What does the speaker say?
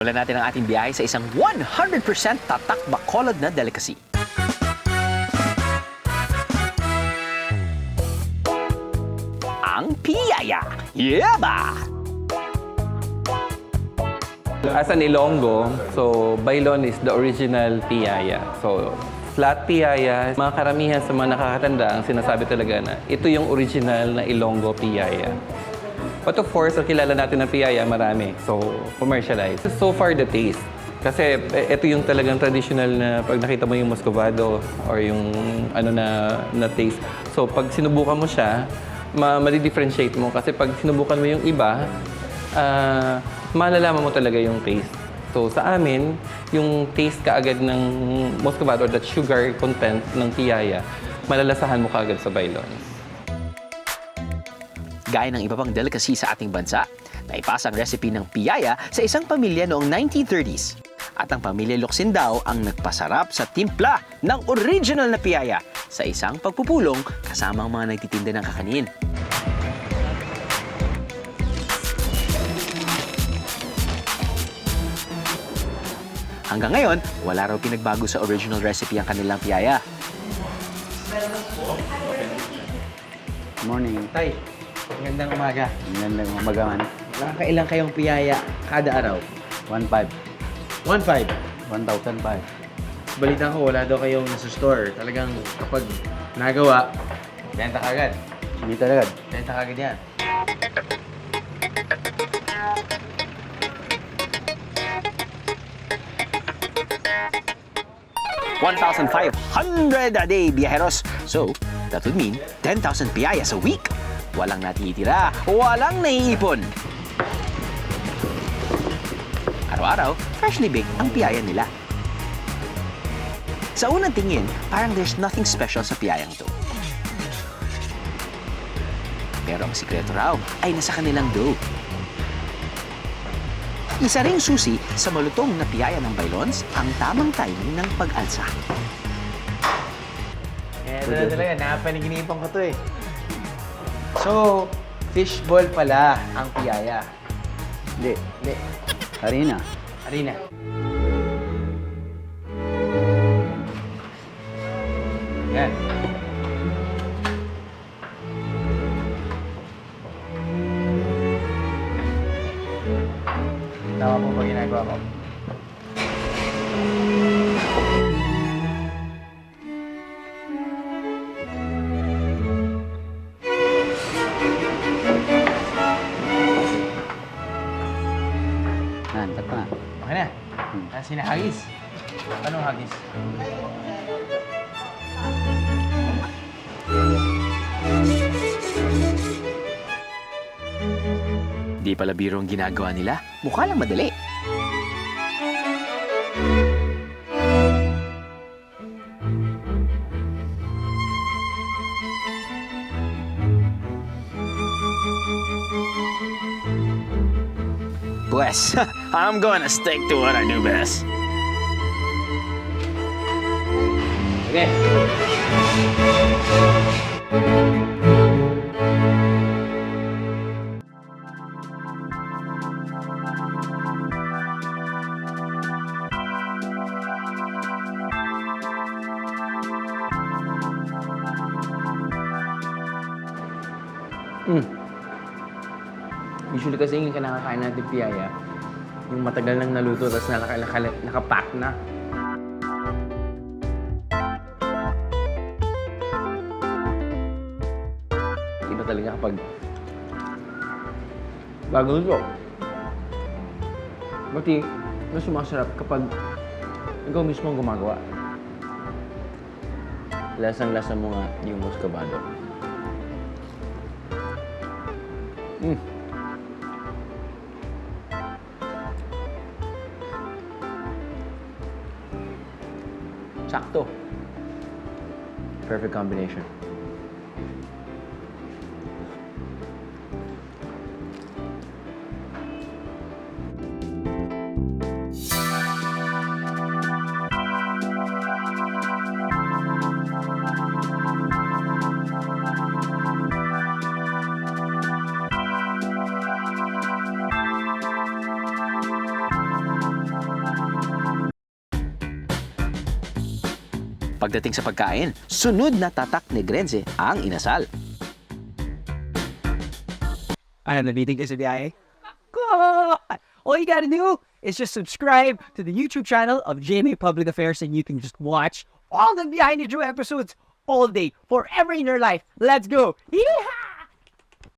Wala natin ang ating biyahe sa isang 100% tatak Bacolod na delicacy. Ang piyaya. Yaba! As an Ilonggo, so bailon is the original piyaya. So flat piyaya, mga karamihan sa mga nakakatanda ang sinasabi talaga na ito yung original na Ilonggo piyaya. But of course, ang kilala natin ng piyaya, marami. So, commercialized. So far, the taste. Kasi ito yung talagang traditional na pag nakita mo yung muscovado or yung ano na taste. So, pag sinubukan mo siya, ma-differentiate mo. Kasi pag sinubukan mo yung iba, malalaman mo talaga yung taste. So, sa amin, yung taste kaagad ng muscovado or that sugar content ng piyaya, malalasahan mo kaagad sa bailon. Gaya ng iba pang delicacy sa ating bansa, naipasa ang recipe ng piyaya sa isang pamilya noong 1930s. At ang pamilya Locsin daw ang nagpasarap sa timpla ng original na piyaya sa isang pagpupulong kasama ang mga nagtitinda ng kakanin. Hanggang ngayon, wala raw pinagbago sa original recipe ang kanilang piyaya. Morning. Tay, magandang umaga. Magandang umaga man. Nakakailan kayong piyaya kada araw? 1,500. 1,500. 1,500. Balita ko, wala daw kayong nasa store. Talagang kapag nagawa, benta kagad. Hindi talaga. Benta kagad yan. $1,500 a day, biyaheros. So, that would mean 10,000 piyayas a week. Walang natitira, walang naiipon. Araw-araw, freshly baked ang piyaya nila. Sa unang tingin, parang there's nothing special sa piyayang to. Pero ang sikreto raw ay nasa kanilang dough. Isa ring susi sa malutong na piyaya ng bailons ang tamang timing ng pag-alsa. Talaga, napaniginipan ko to eh. So, fishball pala ang piyaya. Hindi. Hindi, Harina. harina. Yan. Tama po ba ginagawa ko? Tat na. Okay na. Sinahagis. Anong hagis? Di pala biro ang ginagawa nila, mukha lang madali. Pues, I'm gonna stick to what I do best. Okay. Usually kasi yung kinakakain natin piyaya, yung matagal nang naluto tapos nakapack na. Iba talaga kapag bago luto. Pati, mas sumasarap kapag ikaw mismo ang gumagawa. Lasang-lasa mo nga yung muscovado. Sakto. Perfect combination. Pagdating sa pagkain, sunod na tatak ni Grenze ang inasal. I am the meeting is a BIA. God! All you gotta do is just subscribe to the YouTube channel of GMA Public Affairs and you can just watch all the Behind the Drew episodes all day, forever in your life. Let's go! Yeehaw!